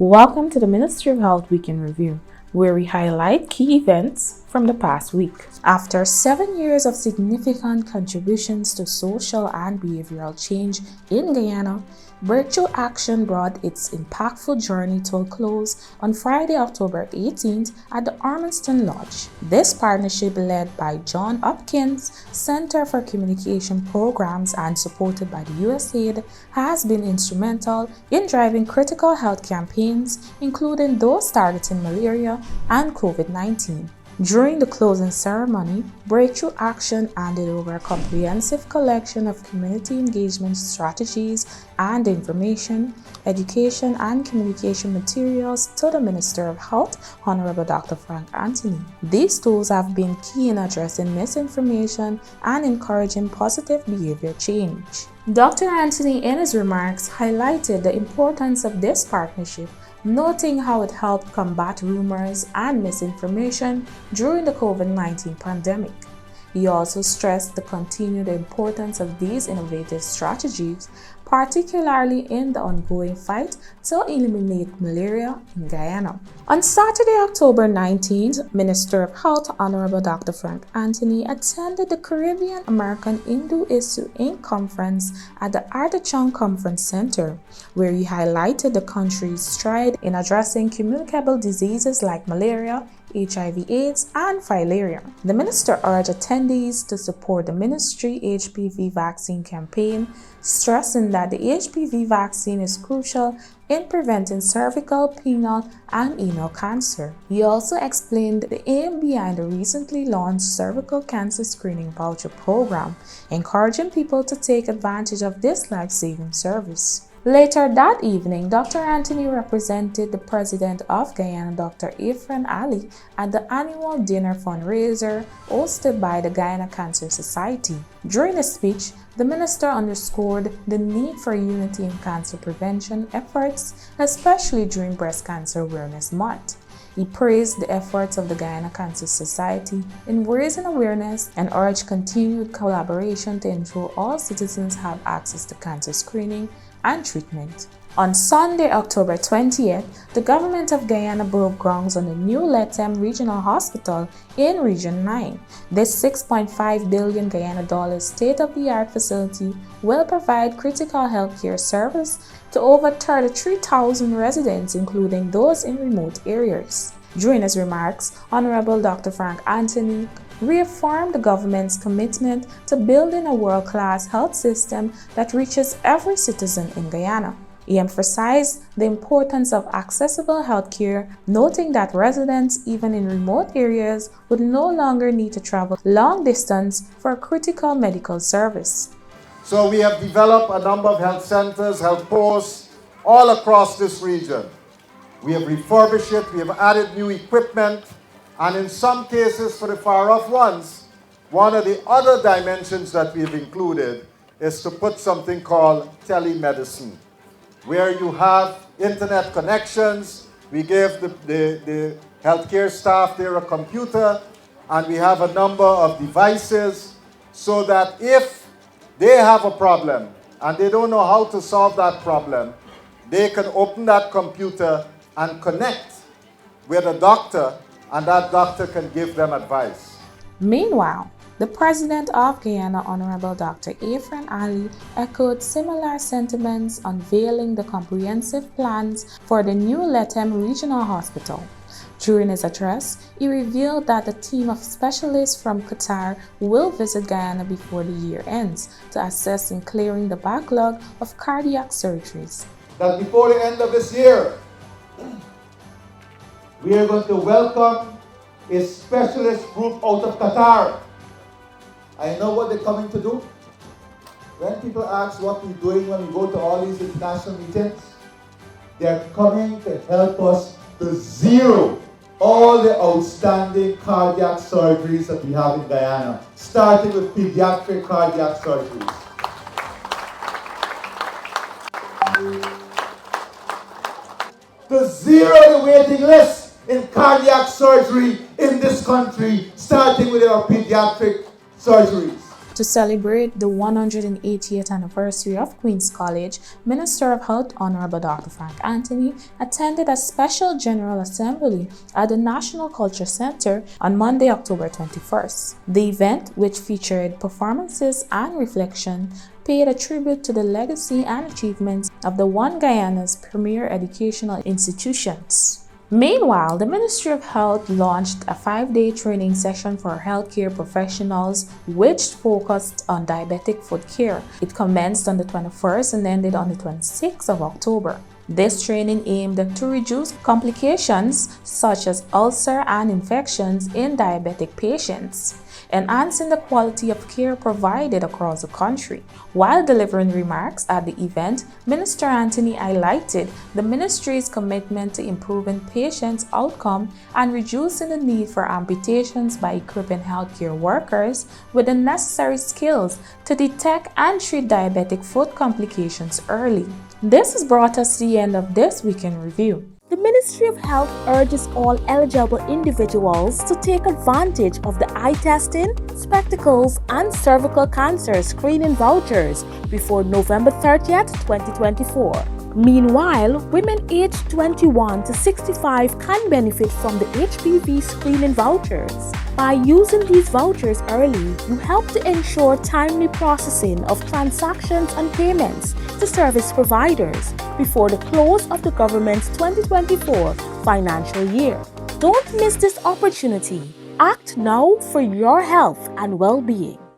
Welcome to the Ministry of Health Week in Review, where we highlight key events from the past week. After 7 years of significant contributions to social and behavioral change in Guyana, Breakthrough Action brought its impactful journey to a close on Friday, October 18th at the Ormiston Lodge. This partnership, led by John Hopkins Center for Communication Programs and supported by the USAID, has been instrumental in driving critical health campaigns, including those targeting malaria and COVID-19. During the closing ceremony, Breakthrough Action handed over a comprehensive collection of community engagement strategies and information, education, and communication materials to the Minister of Health, Honorable Dr. Frank Anthony. These tools have been key in addressing misinformation and encouraging positive behavior change. Dr. Anthony, in his remarks, highlighted the importance of this partnership, noting how it helped combat rumors and misinformation during the COVID-19 pandemic. He also stressed the continued importance of these innovative strategies, particularly in the ongoing fight to eliminate malaria in Guyana. On Saturday, October 19th, Minister of Health Honorable Dr. Frank Anthony attended the Caribbean American Hindu Issue Inc. conference at the Artichon Conference Center, where he highlighted the country's stride in addressing communicable diseases like malaria, HIV/AIDS, and filaria. The minister urged attendees to support the ministry HPV vaccine campaign, stressing that the HPV vaccine is crucial in preventing cervical, penile, and anal cancer. He also explained the aim behind the recently launched cervical cancer screening voucher program, encouraging people to take advantage of this life-saving service. Later that evening, Dr. Anthony represented the President of Guyana, Dr. Efren Ali, at the annual dinner fundraiser hosted by the Guyana Cancer Society. During his speech, the minister underscored the need for unity in cancer prevention efforts, especially during Breast Cancer Awareness Month. He praised the efforts of the Guyana Cancer Society in raising awareness and urged continued collaboration to ensure all citizens have access to cancer screening and treatment. On Sunday, October 20th, the government of Guyana broke grounds on the new Lethem Regional Hospital in Region 9. This $6.5 billion Guyana state-of-the-art facility will provide critical healthcare service to over 33,000 residents, including those in remote areas. During his remarks, Honorable Dr. Frank Anthony reaffirmed the government's commitment to building a world-class health system that reaches every citizen in Guyana. He emphasized the importance of accessible healthcare, noting that residents, even in remote areas, would no longer need to travel long distance for a critical medical service. So we have developed a number of health centers, health posts, all across this region. We have refurbished it, we have added new equipment, and in some cases, for the far-off ones, one of the other dimensions that we've included is to put something called telemedicine, where you have internet connections. We give the healthcare staff there a computer, and we have a number of devices so that if they have a problem and they don't know how to solve that problem, they can open that computer and connect with a doctor, and that doctor can give them advice. Meanwhile, the President of Guyana, Honorable Dr. Efren Ali, echoed similar sentiments, unveiling the comprehensive plans for the new Lethem Regional Hospital. During his address, he revealed that a team of specialists from Qatar will visit Guyana before the year ends to assess in clearing the backlog of cardiac surgeries. That before the end of this year, we are going to welcome a specialist group out of Qatar. I know what they're coming to do. When people ask what we're doing when we go to all these international meetings, they're coming to help us to zero all the outstanding cardiac surgeries that we have in Guyana, starting with pediatric cardiac surgeries. To zero the waiting list in cardiac surgery in this country, starting with our pediatric surgeries. To celebrate the 180th anniversary of Queen's College, Minister of Health Honorable Dr. Frank Anthony attended a special General Assembly at the National Culture Center on Monday, October 21st. The event, which featured performances and reflection, paid a tribute to the legacy and achievements of the one Guyana's premier educational institutions. Meanwhile, the Ministry of Health launched a 5-day training session for healthcare professionals which focused on diabetic foot care. It commenced on the 21st and ended on the 26th of October. This training aimed to reduce complications such as ulcer and infections in diabetic patients, enhancing the quality of care provided across the country. While delivering remarks at the event, Minister Anthony highlighted the ministry's commitment to improving patients' outcome and reducing the need for amputations by equipping healthcare workers with the necessary skills to detect and treat diabetic foot complications early. This has brought us to the end of this Week in Review. The Ministry of Health urges all eligible individuals to take advantage of the eye testing, spectacles, and cervical cancer screening vouchers before November 30th, 2024. Meanwhile, women aged 21 to 65 can benefit from the HPV screening vouchers. By using these vouchers early, you help to ensure timely processing of transactions and payments to service providers before the close of the government's 2024 financial year. Don't miss this opportunity. Act now for your health and well-being.